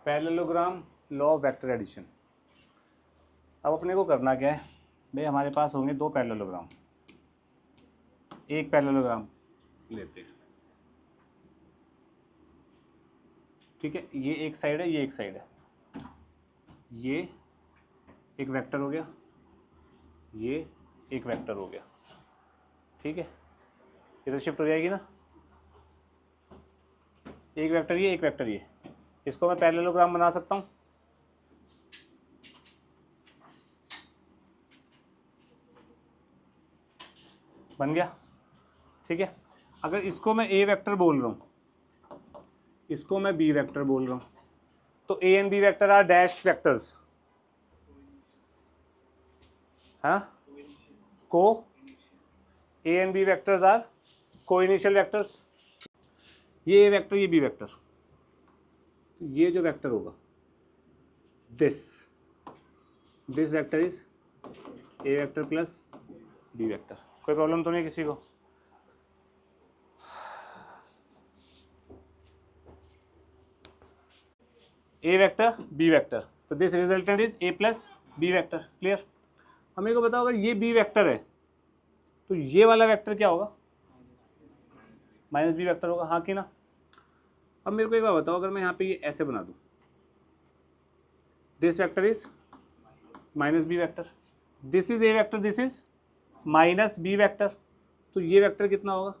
Parallelogram, law of vector addition. अब अपने को करना क्या है भाई, हमारे पास होंगे दो पैरेललोग्राम, एक पैरेललोग्राम लेते हैं, ठीक है, ये एक साइड है, ये एक साइड है, ये एक वेक्टर हो गया, ये एक वेक्टर हो गया, ठीक है, इधर शिफ्ट हो जाएगी ना, एक वेक्टर ये, एक वेक्टर ये, इसको मैं पैरेललोग्राम बना सकता हूँ। बन गया, ठीक है। अगर इसको मैं ए वेक्टर बोल रहा हूँ, इसको मैं बी वेक्टर बोल रहा हूँ, तो A and B vector are dash vectors, हाँ, को A and B vectors are co-initial vectors. ये ए वेक्टर, ये बी वेक्टर, तो ये जो वेक्टर होगा this vector is A vector plus B vector. कोई प्रॉब्लम तो नहीं किसी को? ए वेक्टर बी वेक्टर, तो this resultant is A plus B vector. Clear? अब मेरे को बताओ, अगर ये बी वेक्टर है तो ये वाला वेक्टर क्या होगा? माइनस बी वेक्टर होगा, हाँ कि ना? अब मेरे को एक बार बताओ, अगर मैं यहाँ पे ये ऐसे बना दूँ, this vector is minus B vector, this is A vector, this is minus B vector, तो ये वेक्टर कितना होगा?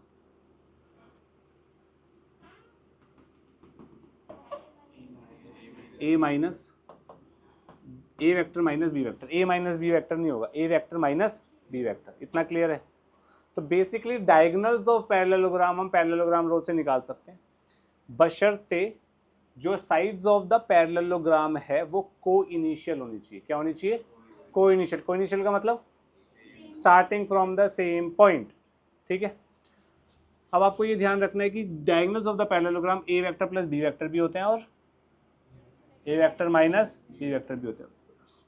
A minus A vector minus B vector, A minus B vector नहीं होगा, A vector minus B vector. इतना clear है? तो basically diagonals of parallelogram हम पैरेललोग्राम रूल से निकाल सकते हैं, बशर्ते जो साइड्स ऑफ द पैरेललोग्राम है वो को इनिशियल होनी चाहिए। क्या होनी चाहिए? को इनिशियल। को इनिशियल का मतलब starting from the same point, ठीक है। अब आपको ये ध्यान रखना है कि diagonals of the parallelogram A vector plus B vector भी होते हैं और A vector minus B vector भी होते हैं।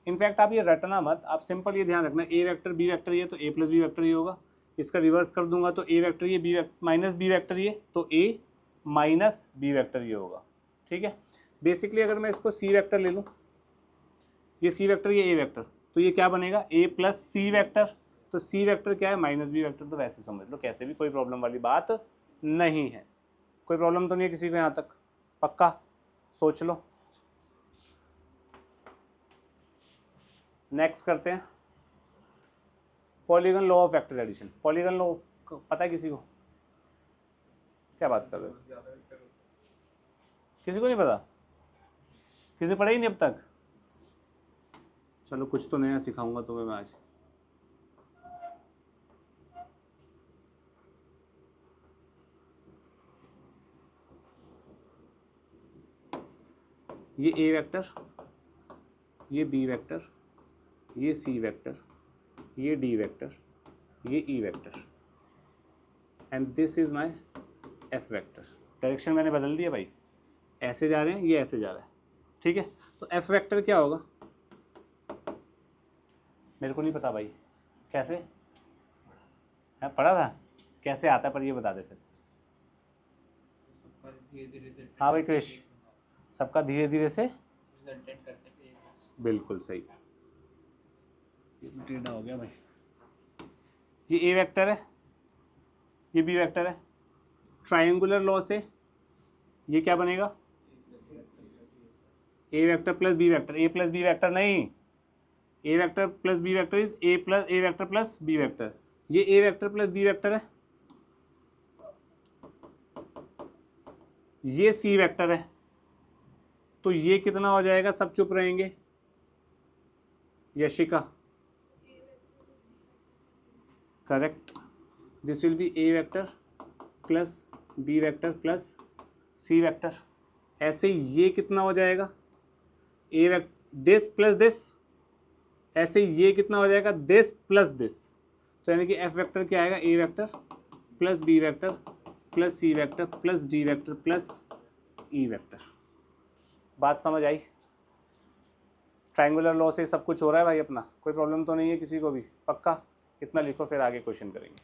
इनफैक्ट आप ये रटना मत, आप सिंपल ये ध्यान रखना, ए वेक्टर बी वेक्टर ये तो ए प्लस बी वेक्टर ये होगा, इसका रिवर्स कर दूंगा तो ए वेक्टर ये बी माइनस बी वेक्टर ये तो ए माइनस बी वेक्टर ये होगा, ठीक है। बेसिकली अगर मैं इसको सी वेक्टर ले लूँ, ये सी वेक्टर ये ए वेक्टर, तो ये क्या बनेगा? A plus C vector. तो सी वेक्टर क्या है? Minus B vector. तो वैसे समझ लो, कैसे भी, कोई प्रॉब्लम वाली बात नहीं है। कोई प्रॉब्लम तो नहीं है किसी को यहाँ तक? पक्का? सोच लो। नेक्स्ट करते हैं polygon law of vector addition. Polygon law पता है किसी को? क्या बात कर रहे हो? किसी को नहीं पता? किसी ने पढ़ा ही नहीं अब तक? चलो कुछ तो नया सिखाऊंगा तुम्हें मैं आज। ये ए वेक्टर, ये बी वेक्टर, ये सी वेक्टर, ये डी वेक्टर, ये E vector, and this is my F vector. Direction मैंने बदल दिया भाई, ऐसे जा रहे हैं, ये ऐसे जा रहा है, ठीक है। तो एफ वेक्टर क्या होगा? मेरे को नहीं पता भाई, कैसे है? पढ़ा था? कैसे आता है पर ये बता दे फिर। हाँ भाई क्रिश, सबका धीरे धीरे से, बिल्कुल सही। ये तो टेढ़ा हो गया भाई। ये ए वेक्टर है, ये बी वेक्टर है, ट्रायंगुलर लॉ से ये क्या बनेगा? A vector plus B vector. A plus B vector नहीं, A vector plus B vector is A vector plus B vector. ये A vector plus B vector है, ये सी वेक्टर है, तो ये कितना हो जाएगा? सब चुप रहेंगे। Yashika, correct. This will be A vector plus B vector plus C vector. ऐसे ये कितना हो जाएगा? A vector this plus this. ऐसे ये कितना हो जाएगा? This plus this. तो यानी कि एफ वेक्टर क्या आएगा? A vector plus B vector plus C vector plus D vector plus E vector. बात समझ आई? ट्रायंगुलर लॉ से सब कुछ हो रहा है भाई अपना, कोई प्रॉब्लम तो नहीं है किसी को भी? पक्का? इतना लिखो, फिर आगे क्वेश्चन करेंगे।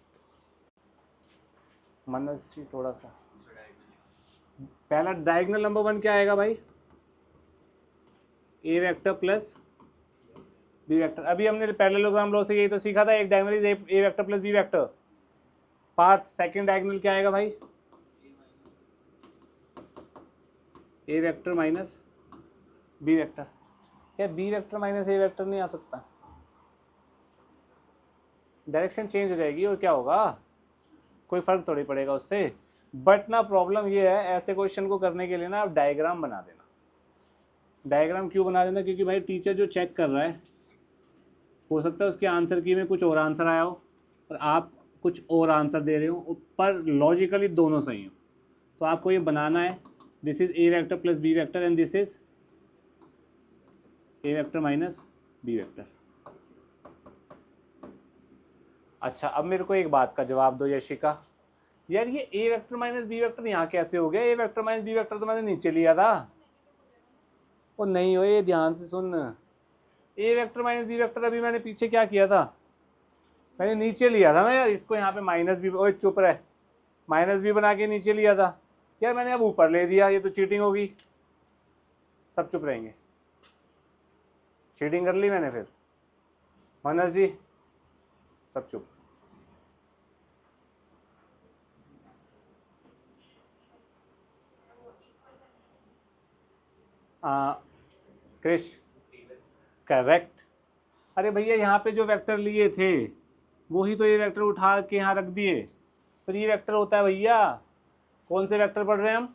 मनस जी थोड़ा सा, पहला डायगोनल नंबर 1 क्या आएगा भाई? A vector plus B vector. अभी हमने पैरेललोग्राम लॉ से यही तो सीखा था, एक diagonal is A vector plus B vector. Part second diagonal क्या आएगा भाई? A vector minus B vector. क्या B vector minus A vector नहीं आ सकता? डायरेक्शन चेंज हो जाएगी और क्या होगा, कोई फर्क थोड़ी पड़ेगा उससे। बट ना प्रॉब्लम ये है, ऐसे क्वेश्चन को करने के लिए ना आप डायग्राम बना देना। डायग्राम क्यों बना देना? क्योंकि भाई टीचर जो चेक कर रहा है, हो सकता है उसके आंसर की में कुछ और आंसर आया हो और आप कुछ और आंसर दे रहे हो, पर लॉजिकली दोनों सही हो। तो आपको ये बनाना है, this is A vector plus B vector and this is A vector minus B vector. अच्छा, अब मेरे को एक बात का जवाब दो यशिका, यार ये A vector minus B vector यहाँ कैसे हो गया? ए वेक्टर माइनस बी वेक्टर तो मैंने नीचे लिया था। वो नहीं हो, ये ध्यान से सुन, ए वेक्टर माइनस बी वेक्टर अभी मैंने पीछे क्या किया था, मैंने नीचे लिया था ना यार इसको, यहाँ पे माइनस बी, ओए चुप रहे, माइनस बी बना के नीचे लिया था यार मैंने, अब ऊपर ले दिया, ये तो चीटिंग होगी। सब चुप रहेंगे, चीटिंग कर ली मैंने फिर। मनोज जी सब चुप। क्रिश करेक्ट। अरे भैया यहाँ पे जो वेक्टर लिए थे वही तो ये वेक्टर उठा के यहाँ रख दिए, फिर ये वेक्टर होता है भैया। कौन से वेक्टर पढ़ रहे हैं हम?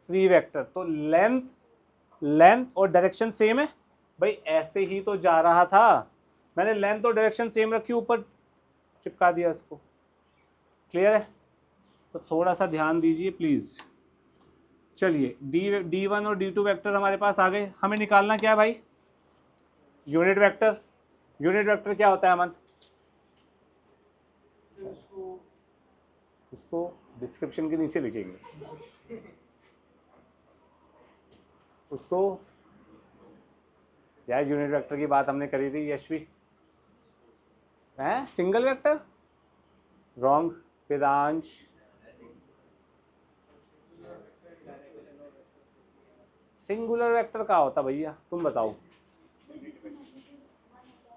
Free vector. तो लेंथ और डायरेक्शन सेम है भाई, ऐसे ही तो जा रहा था, मैंने लेंथ और डायरेक्शन सेम रखी, ऊपर चिपका दिया इसको। क्लियर है? तो थोड़ा सा ध्यान दीजिए प्लीज। चलिए D1 और D2 वेक्टर हमारे पास आ गए, हमें निकालना क्या है भाई? Unit vector. यूनिट वेक्टर क्या होता है अमन? इसको डिस्क्रिप्शन के नीचे लिखेंगे उसको। यार यूनिट वेक्टर की बात हमने करी थी यशवी, हैं? Single vector? Wrong Vedansh. Singular vector का होता भैया, तुम बताओ।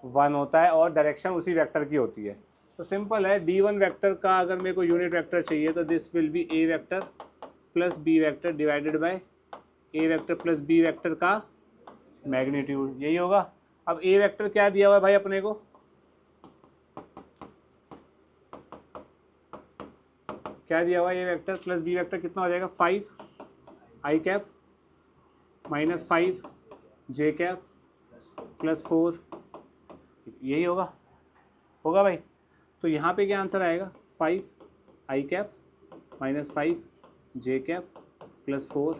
वन होता है और डायरेक्शन उसी वेक्टर की होती है। तो सिंपल है, D1 वेक्टर का अगर मेरे को यूनिट वेक्टर चाहिए तो this will be A vector plus B vector divided by A vector plus B vector का मैग्नीट्यूड, यही होगा। अब ए वेक्टर क्या दिया हुआ है भाई अपने को? क्या दिया हुआ है? ए वेक्टर प्लस बी वेक्टर कितना हो जाएगा? 5 आई कैप माइनस 5 जे कैप प्लस 4, यही होगा। होगा भाई? तो यहाँ पे क्या आंसर आएगा? 5 आई कैप माइनस 5 जे कैप प्लस 4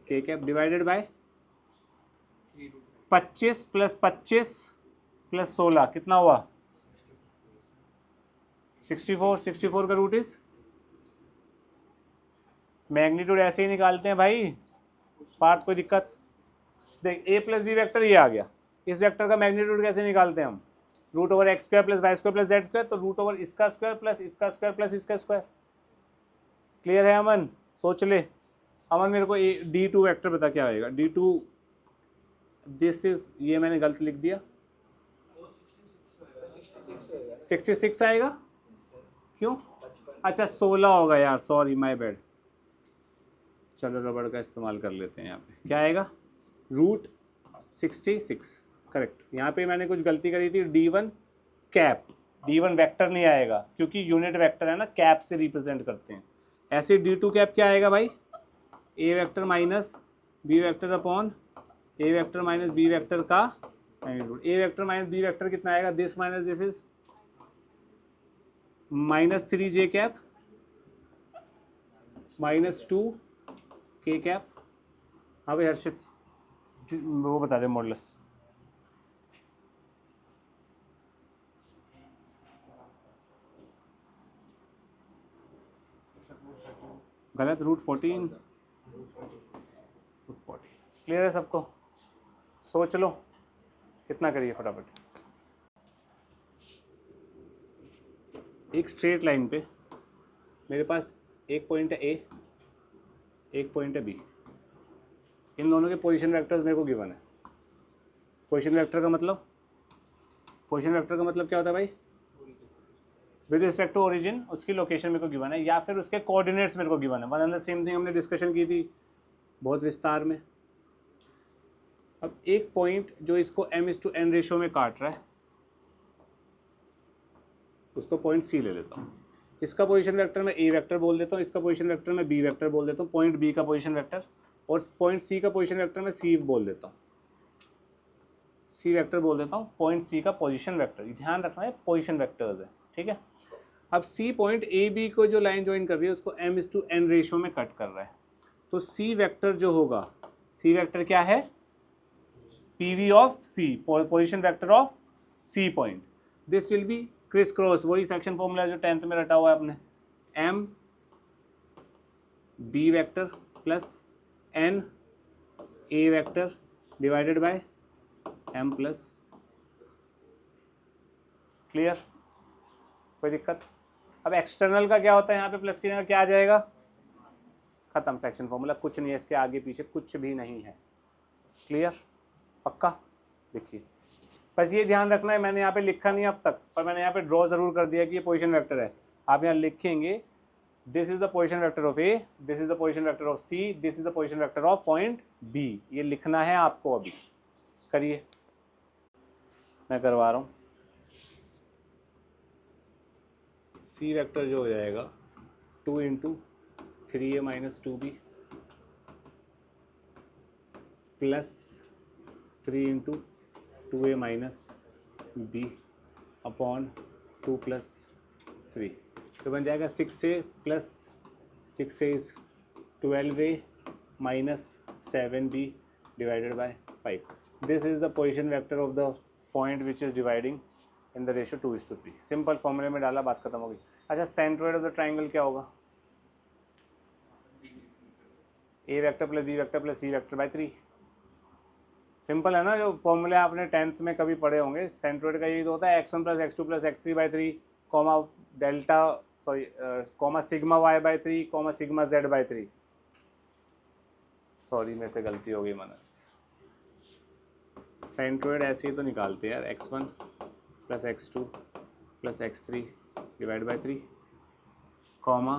के cap divided by 25 plus 25 plus 16 कितना हुआ? 64। 64 का रूट इज, मैग्नीट्यूड ऐसे ही निकालते हैं भाई, पार्ट कोई दिक्कत? देख ए प्लस बी वेक्टर ये आ गया, इस वेक्टर का मैग्नीट्यूड कैसे निकालते हैं हम? Root over X square plus Y square plus Z square, तो रूट ओवर इसका स्क्वायर प्लस इसका स्क्वायर प्लस इसका स्क्वायर। क्लियर है अमन? सोच ले। अमन मेरे को D2 वेक्टर बता क्या आएगा? D2 दिस इज, ये मैंने गलत लिख दिया, 66 आएगा। क्यों? अच्छा 16 होगा यार, सॉरी माय बैड। चलो रबड़ का इस्तेमाल कर लेते हैं, यहाँ पे क्या आएगा? Root 66 correct. यहाँ पे मैंने कुछ गलती करी थी, D1 कैप, D1 वेक्टर नहीं आएगा क्योंकि यूनिट वेक्टर है ना, कैप से रिप्रेजेंट करते हैं। ऐसे D2 कैप क्या आएगा भाई? A vector minus B vector upon A vector minus B vector का magnitude. A vector minus B vector कितना आएगा? This minus this is minus 3 J cap minus 2 K cap. हाँ भाई हर्षित वो बता दे मॉडुलस। गलत, रूट 14। क्लियर है सबको? सोच लो कितना करिए फटाफट। एक स्ट्रेट लाइन पे मेरे पास एक पॉइंट है ए, एक पॉइंट है बी, इन दोनों के पोजीशन वेक्टर्स मेरे को गिवन है। पोजीशन वेक्टर का मतलब, पोजीशन वेक्टर का मतलब क्या होता है भाई? विद रिस्पेक्ट टू ओरिजिन उसकी लोकेशन मेरे को गिवन है या फिर उसके कोऑर्डिनेट्स मेरे को गिवन है। One and the same thing हमने डिस्कशन की थी बहुत विस्तार में। अब एक पॉइंट जो इसको m/n रेशो में काट रहा है उसको पॉइंट सी ले लेता हूँ। इसका पोजीशन वेक्टर मैं ए वेक्टर बोल देता हूँ, इसका पोजीशन वेक्टर मैं बी वेक्टर बोल देता हूँ, पॉइंट बी का पोजीशन वेक्टर, और पॉइंट सी का पोजीशन वेक्टर मैं सी बोल देता हूँ, सी वेक्टर बोल देता हूँ, पॉइंट सी का पोजीशन वेक्टर। ध्यान रखना है पोजीशन वेक्टर्स है, ठीक है। अब सी पॉइंट ए बी को जो लाइन ज्वाइन कर रही है उसको m/n रेशो में कट कर रहा है, तो सी वेक्टर जो होगा, सी वेक्टर क्या है? PV of C, position vector of C point. This will be criss cross, वही सेक्शन फॉर्मूला जो 10th में रटा हुआ है आपने, m B vector plus n A vector divided by m plus. Clear? कोई दिक्कत? अब एक्सटर्नल का क्या होता है यहाँ पे? प्लस की जगह क्या आ जाएगा? खत्म सेक्शन फॉर्मूला, कुछ नहीं है इसके आगे पीछे, कुछ भी नहीं है। क्लियर? पक्का? देखिए बस ये ध्यान रखना है, मैंने यहाँ पे लिखा नहीं अब तक, पर मैंने यहाँ पे ड्रॉ जरूर कर दिया कि ये पोजीशन वेक्टर है। आप यहाँ लिखेंगे this is the position vector of A, this is the position vector of C, this is the position vector of point B. ये लिखना है आपको। अभी करिए, मैं करवा रहा हूँ। सी वेक्टर जो हो जाएगा 2 × 3a - 2b plus 3 × 2a - b upon 2 + 3, तो बन जाएगा 6a plus 6a is 12a - 7b divided by 5। This is the position vector of the point which is dividing in the ratio 2:3। Simple फॉर्मूले में डाला, बात खत्म हो गई। अच्छा, सेंट्रोइड ऑफ द ट्राइंगल क्या होगा? A vector plus B vector plus C vector by 3। Simple है ना, जो फॉर्मूले आपने 10th में कभी पढ़े होंगे। सेंट्रोइड का यही तो होता है x1 + x2 + x3 by 3, comma delta comma sigma y by 3, comma sigma z by 3। Sorry मेरे से गलती हो गई मनस। सेंट्रोइड ऐसे ही तो निकालते हैं यार, x1 + x2 + x3 divide by 3, comma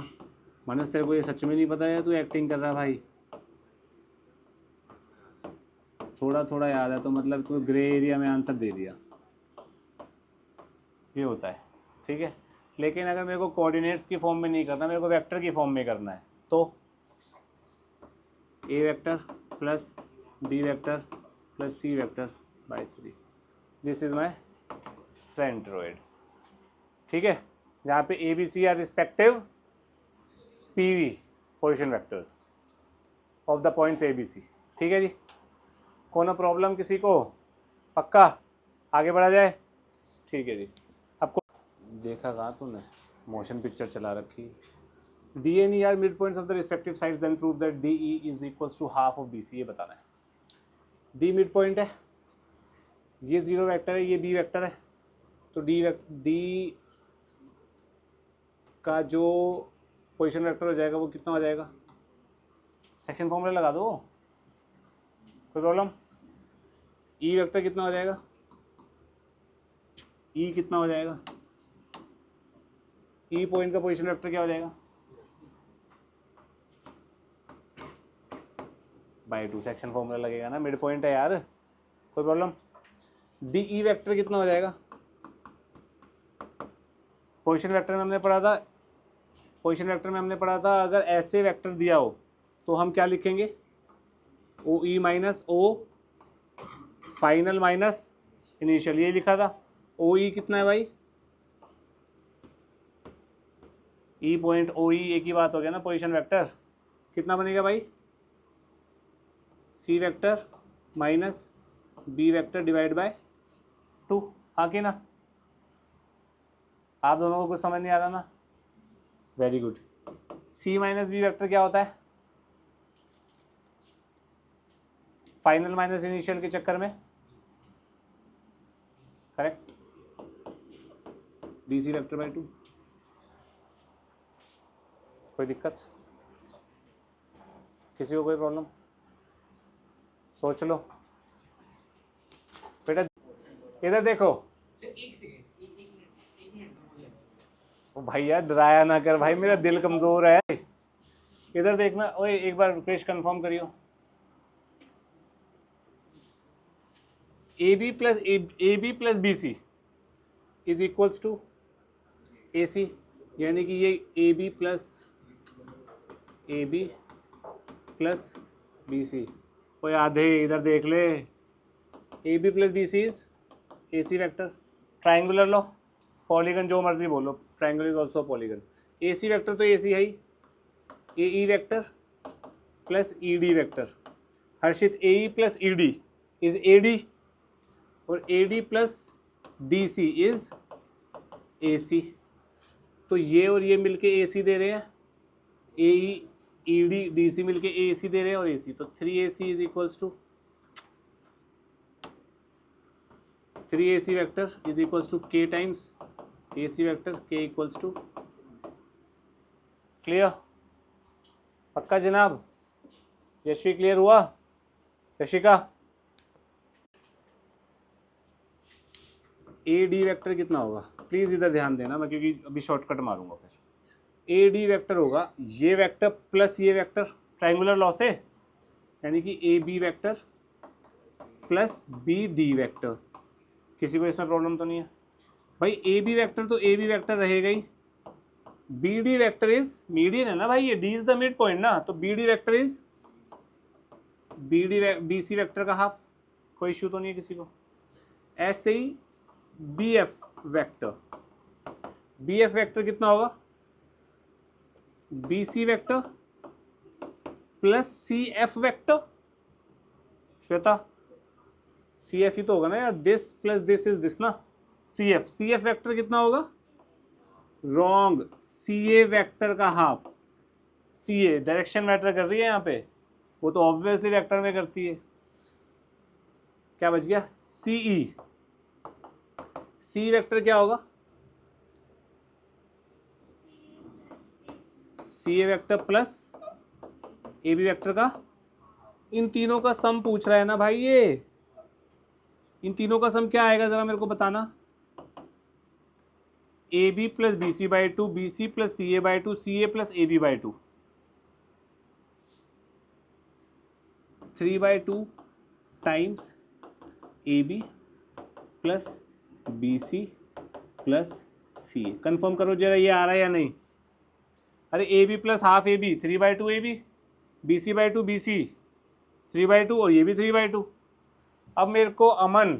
मनस तेरे को ये सच में नहीं पता है, तू एक्टिंग कर रहा है भाई? थोड़ा थोड़ा याद है तो मतलब तू ग्रे एरिया में आंसर दे दिया, ये होता है, ठीक है। लेकिन अगर मेरे को कोऑर्डिनेट्स की फॉर्म में नहीं करना, मेरे को वेक्टर की फॉर्म में करना है, तो A vector plus B vector plus C vector by 3, this is my centroid, ठीक है। जहाँ पे A B C are respective PV position vectors of the points A B C, ठीक है जी। कोनो प्रॉब्लम किसी को? पक्का? आगे बढ़ा जाए, ठीक है जी। आपको देखा कहाँ तूने, मोशन पिक्चर चला रखी। D and E are mid points of the respective sides, then prove that D E is equals to half of B C. ये बताना है। डी मिड पॉइंट है, ये 0 वेक्टर है, ये बी वेक्टर है, तो डी का जो पोजीशन वेक्टर हो जाएगा वो कितना हो जाएगा? सेक्शन फॉर्मूला लगा दो, कोई प्रॉब्लम? ई वेक्टर कितना हो जाएगा? ई कितना हो जाएगा? ई पॉइंट का पोजीशन वेक्टर क्या हो जाएगा? बाय 2। सेक्शन फॉर्मूला लगेगा ना, मिड पॉइंट है यार, कोई प्रॉब्लम? डी ई वेक्टर कितना हो जाएगा? पोजीशन वेक्टर में हमने पढ़ा था, पोजीशन वेक्टर में हमने पढ़ा था अगर ऐसे वेक्टर दिया हो तो हम क्या लिखेंगे? ओ E minus O final minus initial, ये लिखा था। ओ ई कितना है भाई? ई पॉइंट ओ ई एक ही बात हो गया ना, पोजीशन वेक्टर कितना बनेगा भाई? C vector minus B vector divide by 2, हाँ कि ना? आप दोनों को कुछ समझ नहीं आ रहा ना? Very good. C minus B vector क्या होता है? फाइनल माइनस इनिशियल के चक्कर में, correct, D C vector by 2। कोई दिक्कत? किसी को कोई प्रॉब्लम? सोच लो। बेटा इधर देखो। ओ भैया डराया ना कर भाई, मेरा दिल कमजोर है। इधर देखना, ओए एक बार पेश कंफर्म करियो। A B plus B C is equals to A C, यानी कि ये A B plus B C. कोई आधे इधर देख ले, A B plus B C is A C vector. Triangular law, polygon जो मर्जी बोलो, triangle is also polygon. A C vector तो ए सी है ही, A E vector plus E D vector. Harshit A E plus E D is A D, और A D plus D C is A C. तो ये और ये मिलके ए सी दे रहे हैं, ए ई डी डी सी मिलके ए सी दे रहे हैं, और ए सी। तो 3AC is equals to 3AC vector is equals to k times AC vector, k equals to. Clear? पक्का जनाब? यशवी क्लियर हुआ? यशिका? ए डी वेक्टर कितना होगा प्लीज इधर ध्यान देना, मैं क्योंकि अभी शॉर्टकट मारूंगा। फिर ए डी वेक्टर होगा ये वेक्टर प्लस ये वेक्टर, ट्राइंगुलर लॉ से, यानी कि A B vector plus B D vector. किसी को इसमें प्रॉब्लम तो नहीं है भाई? ए बी वेक्टर तो ए बी वेक्टर रहेगा ही, B D vector is median है ना भाई, ये D is the mid point ना, तो B D vector is B C vector का हाफ। कोई इश्यू तो नहीं है किसी को? ऐसे ही बी एफ वेक्टर कितना होगा? B C vector plus C F vector. Shweta C F ही तो होगा ना यार, this plus this is this ना, सी एफ वेक्टर कितना होगा? रॉन्ग, सी ए वेक्टर का half. C A direction matter कर रही है यहाँ पे, वो तो ऑब्वियसली वेक्टर में करती है। क्या बच गया? सी ई। सी वेक्टर क्या होगा? C A vector plus A B vector का, इन तीनों का सम पूछ रहा है ना भाई ये, इन तीनों का सम क्या आएगा जरा मेरे को बताना। A B plus B C by two, B C plus C A by two, C A plus A B by two, 3/2 times A B plus B C plus C A. Confirm करो जरा ये आ रहा है या नहीं? अरे A B plus half A B, 3/2 A B C by two B C, 3/2, और ये भी 3/2। अब मेरे को अमन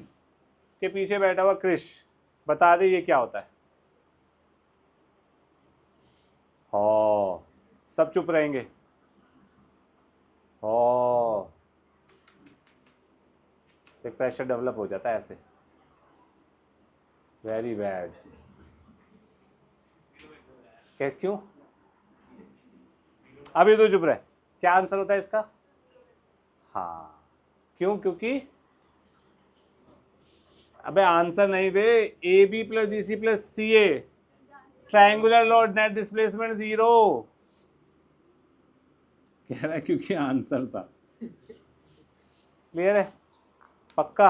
के पीछे बैठा हुआ क्रिश बता दे ये क्या होता है। हाँ सब चुप रहेंगे। हाँ एक प्रेशर डेवलप हो जाता है ऐसे, वेरी बैड। क्या क्यों? अभी तो चुप रहे। क्या आंसर होता है इसका? हाँ क्यों? क्योंकि अबे आंसर नहीं बे, A B plus B C plus C A, triangular law, net displacement 0 कह रहा है, क्योंकि आंसर था। क्लियर है? पक्का?